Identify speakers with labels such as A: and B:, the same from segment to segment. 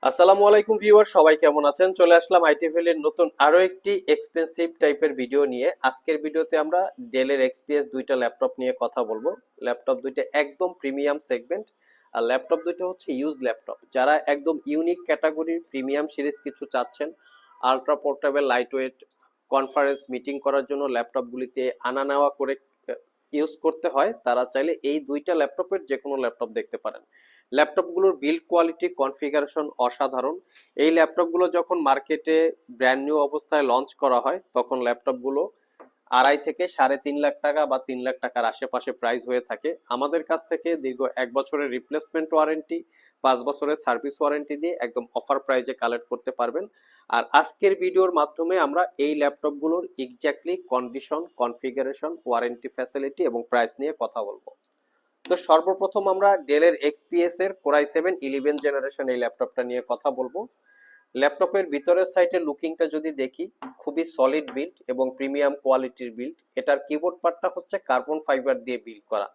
A: আসসালামু আলাইকুম ভিউয়ার, সবাই কেমন আছেন? চলে আসলাম আইটি ভ্যালির নতুন আরো একটি এক্সপেন্সিভ টাইপের ভিডিও নিয়ে। আজকের ভিডিওতে আমরা ডেলের এক্সপিএস দুইটা ল্যাপটপ নিয়ে কথা বলবো। ল্যাপটপ দুইটা একদম প্রিমিয়াম সেগমেন্ট, আর ল্যাপটপ দুইটা হচ্ছে ইউজ ল্যাপটপ। যারা একদম ইউনিক ক্যাটাগরির প্রিমিয়াম সিরিজ কিছু চাচ্ছেন, ultra portable light weight conference meeting করার জন্য ল্যাপটপগুলিতে আনা নেওয়া করে ইউজ করতে হয়, তারা চাইলে এই দুইটা ল্যাপটপের যে কোনো ল্যাপটপ দেখতে পারেন। ল্যাপটপগুলোর বিল্ড কোয়ালিটি কনফিগারেশন অসাধারণ। এই ল্যাপটপগুলো যখন মার্কেটে ব্র্যান্ড নিউ অবস্থায় লঞ্চ করা হয়, তখন ল্যাপটপগুলো 2.5 থেকে 3.5 লাখ টাকা বা 3 লাখ টাকার আশেপাশে প্রাইস হয়ে থাকে। আমাদের কাছ থেকে দীর্ঘ 1 বছরের রিপ্লেসমেন্ট ওয়ারেন্টি, 5 বছরের সার্ভিস ওয়ারেন্টি দিয়ে একদম অফার প্রাইজে কালেক্ট করতে পারবেন। আর আজকের ভিডিওর মাধ্যমে আমরা এই ল্যাপটপগুলোর exactly condition, configuration, warranty facility এবং প্রাইস নিয়ে কথা বলবো। তো সর্বপ্রথম আমরা ডেলের এক্সপিএস এর কোরাই 7 11 জেনারেশন এই ল্যাপটপটা নিয়ে কথা বলবো। ল্যাপটপের ভিতরের সাইডের লুকিংটা যদি দেখি, খুবই সলিড বিল্ড এবং প্রিমিয়াম কোয়ালিটির বিল্ড। এটার কিবোর্ড পার্টটা হচ্ছে কার্বন ফাইবার দিয়ে বিল্ড করা।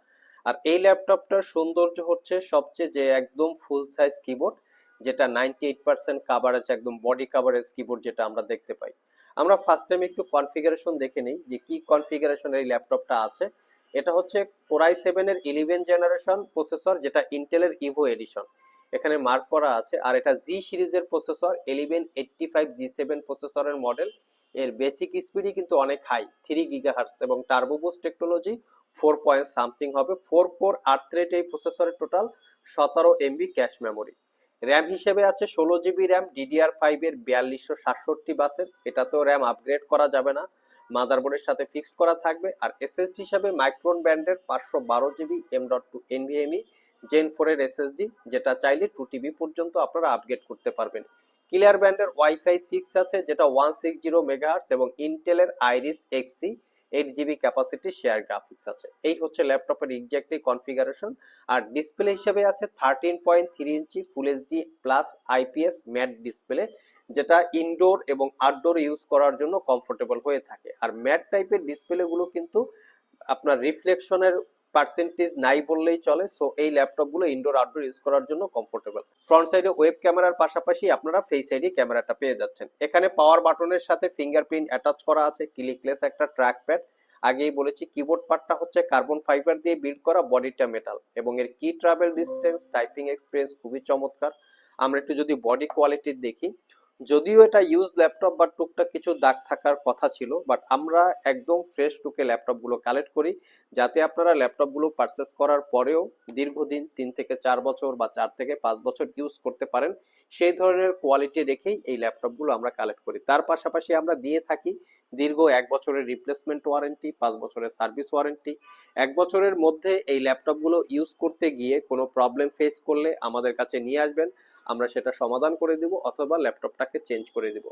A: আর এই ল্যাপটপটার সৌন্দর্য হচ্ছে সবচেয়ে যে একদম ফুল সাইজ কিবোর্ড, যেটা 98% কাভারেজ, একদম বডি কাভারেজ কিবোর্ড যেটা আমরা দেখতে পাই। আমরা ফার্স্ট টাইম একটু কনফিগারেশন দেখে নিই যে কি কনফিগারেশন এই ল্যাপটপটা আছে। এটা হচ্ছে কোরাই 7 জেনারেশন প্রসেসর, যেটা ইন্টেলের ইভো এডিশন এখানে মার্ক করা আছে। আর এটা জি সিরিজের প্রসেসর, 1185 G7 প্রসেসরের মডেল। এর বেসিক স্পিডই কিন্তু অনেক হাই, 3 GHz, এবং turbo boost technology 4 point something হবে। 4 কোর 8 থ্রেড এই প্রসেসরের total 17 MB cache memory. RAM হিসেবে আছে 16 GB র্যাম, DDR5 এর 4267 বাসের। এটাতেও র্যাম আপগ্রেড করা যাবে না, মাদারবোর্ডের সাথে ফিক্সড করা থাকবে। আর এসএসডি হিসাবে মাইক্রন ব্র্যান্ডের 512 GB M.2 NVMe জেন 4 এর এসএসডি, যেটা চাইলে 2 TB পর্যন্ত আপনারা আপগ্রেড করতে পারবেন। ক্লিয়ার ব্র্যান্ডের ওয়াইফাই 6 আছে, যেটা 160 MHz, এবং ইন্টেলের Iris Xe 8 GB capacity share graphics আছে। এই হচ্ছে ল্যাপটপের এক্স্যাক্টলি কনফিগারেশন। আর ডিসপ্লে হিসেবে আছে 13.3 inch full HD plus IPS matte display, যেটা ইনডোর এবং আউটডোর ইউজ করার জন্য কমফোর্টেবল হয়ে থাকে। আর ম্যাট টাইপের ডিসপ্লেগুলো কিন্তু আপনার রিফ্লেকশনের পার্সেন্টেজ নাই বললেই চলে। সো এই ল্যাপটপগুলো ইনডোর আউটডোর ইউজ করার জন্য কমফোর্টেবল। ফ্রন্ট সাইডে ওয়েব ক্যামেরার পাশাপাশি আপনারা ফেস আইডি ক্যামেরাটা পেয়ে যাচ্ছেন। এখানে পাওয়ার বাটনের সাথে ফিঙ্গারপ্রিন্ট অ্যাটাচ করা আছে, ক্লিকলেস একটা ট্র্যাক প্যাড। আগেই বলেছি কিবোর্ড পার্টটা হচ্ছে কার্বন ফাইবার দিয়ে বিল্ড করা, বডিটা মেটাল, এবং এর কি ট্রাভেল ডিস্টেন্স, টাইপিং এক্সপিরিয়েন্স খুবই চমৎকার। আমরা একটু যদি বডি কোয়ালিটি দেখি, যদিও এটা ইউজ ল্যাপটপ বা টুকটাক কিছু দাগ থাকার কথা ছিল, বাট আমরা একদম ফ্রেশ টুকে ল্যাপটপগুলো কালেক্ট করি, যাতে আপনারা ল্যাপটপগুলো পারচেস করার পরেও দীর্ঘদিন 3 থেকে 4 বছর বা 4 থেকে 5 বছর ইউজ করতে পারেন, সেই ধরনের কোয়ালিটি রেখেই এই ল্যাপটপগুলো আমরা কালেক্ট করি। তার পাশাপাশি আমরা দিয়ে থাকি দীর্ঘ 1 বছরের রিপ্লেসমেন্ট ওয়ারেন্টি, 5 বছরের সার্ভিস ওয়ারেন্টি। 1 বছরের মধ্যে এই ল্যাপটপগুলো ইউজ করতে গিয়ে কোনো প্রবলেম ফেস করলে আমাদের কাছে নিয়ে আসবেন, আমরা সেটা সমাধান করে দিব অথবা ল্যাপটপটাকে চেঞ্জ করে দিব।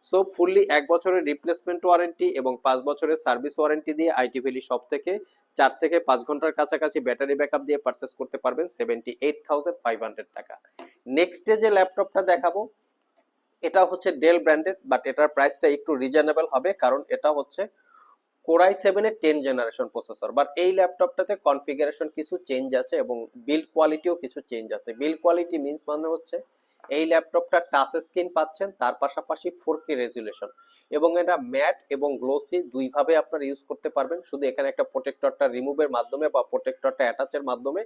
A: সো ফুললি 1 বছরের রিপ্লেসমেন্ট ওয়ারেন্টি এবং 5 বছরের সার্ভিস ওয়ারেন্টি দিয়ে আইটি ভ্যালি শপ থেকে 4 থেকে 5 ঘন্টার কাছাকাছি ব্যাটারি ব্যাকআপ দিয়ে পারচেস করতে পারবেন 78,500 টাকা। নেক্সটে যে ল্যাপটপটা দেখাবো, এটা হচ্ছে ডেল ব্র্যান্ডেড, বাট এটার প্রাইসটা একটু রিজনেবল হবে, কারণ এটা হচ্ছে কোরাই 7 জেনারেশন প্রসেসর। বাট এই ল্যাপটপটাতে কনফিগারেশন কিছু চেঞ্জ আছে এবং বিল্ড কোয়ালিটিও কিছু চেঞ্জ আছে। বিল্ড কোয়ালিটি মিন্স মানে হচ্ছে এই ল্যাপটপটা টাচ স্ক্রিন পাচ্ছেন, তার পাশাপাশি 4K রেজুলেশন, এবং এটা ম্যাট এবং গ্লোসি দুইভাবে আপনারা ইউজ করতে পারবেন। শুধু এখানে একটা প্রোটেক্টরটা রিমুভের মাধ্যমে বা প্রোটেক্টরটা অ্যাটাচের মাধ্যমে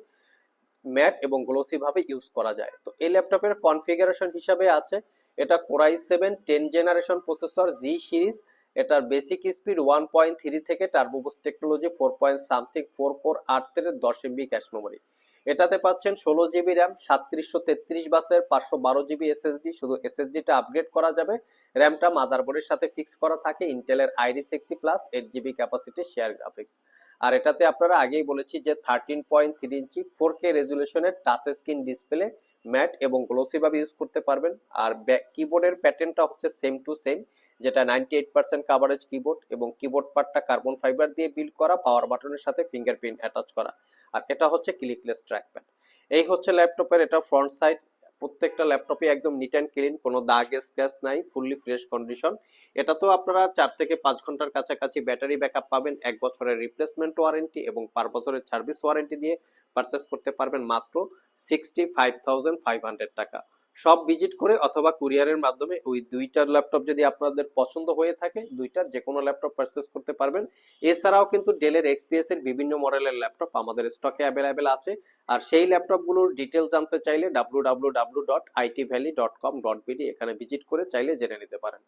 A: ম্যাট এবং গ্লোসি ভাবে ইউজ করা যায়। তো এই ল্যাপটপের কনফিগারেশন হিসাবে আছে, এটা কোরাই 7 জেনারেশন প্রসেসর জি সিরিজ। এটার বেসিক স্পিড 1.3 থেকে turbo boost technology 4 point something, 4 core 8 thread 10 MB cache memory. এটাতে পাচ্ছেন 16 GB র্যাম, 3733 বাসের, 512 GB এসএসডি। শুধু এসএসডিটা আপগ্রেড করা যাবে, র্যামটা মাদারবোর্ডের সাথে ফিক্স করা থাকে ইন্টেলের Iris Xe plus 8 GB capacity share graphics. আর এটাতে আপনারা আগেই বলেছি যে 13.3 ইঞ্চি 4K রেজুলেশনের টাচ স্ক্রিন ডিসপ্লে, ম্যাট এবং গ্লোসি ভাবে ইউজ করতে পারবেন। আর কিবোর্ডের প্যাটার্নটা হচ্ছে সেম টু সেম, যেটা 98% কাভারেজ কিবোর্ড, এবং কিবোর্ড পার্টটা কার্বন ফাইবার দিয়ে বিল্ড করা, পাওয়ার বাটনের সাথে ফিঙ্গারপ্রিন্ট অ্যাটাচ করা। আর এটা হচ্ছে ক্লিকলেস ট্র্যাকপ্যাড। এই হচ্ছে ল্যাপটপের এটা ফ্রন্ট সাইড। প্রত্যেকটা ল্যাপটপে একদম নিট অ্যান্ড ক্লিন, কোনো দাগ স্ক্র্যাচ নাই, ফুললি ফ্রেশ কন্ডিশন। এটা তো আপনারা 4 থেকে 5 ঘন্টার কাছাকাছি ব্যাটারি ব্যাকআপ পাবেন, 1 বছরের রিপ্লেসমেন্ট ওয়ারেন্টি এবং 5 বছরের সার্ভিস ওয়ারেন্টি দিয়ে পারচেস করতে পারবেন মাত্র 65,500 টাকা। সব ভিজিট করে অথবা কুরিয়ারের মাধ্যমে ওই দুইটার ল্যাপটপ যদি আপনাদের পছন্দ হয়ে থাকে দুইটার যে কোনো ল্যাপটপ পারচেস করতে পারবেন। এছাড়াও কিন্তু ডেলের এক্সপিএস এর বিভিন্ন মডেলের ল্যাপটপ আমাদের স্টকে অ্যাভেলেবেল আছে। আর সেই ল্যাপটপগুলোর ডিটেল জানতে চাইলে www.itvalley.com.bd এখানে ভিজিট করে চাইলে জেনে নিতে পারেন।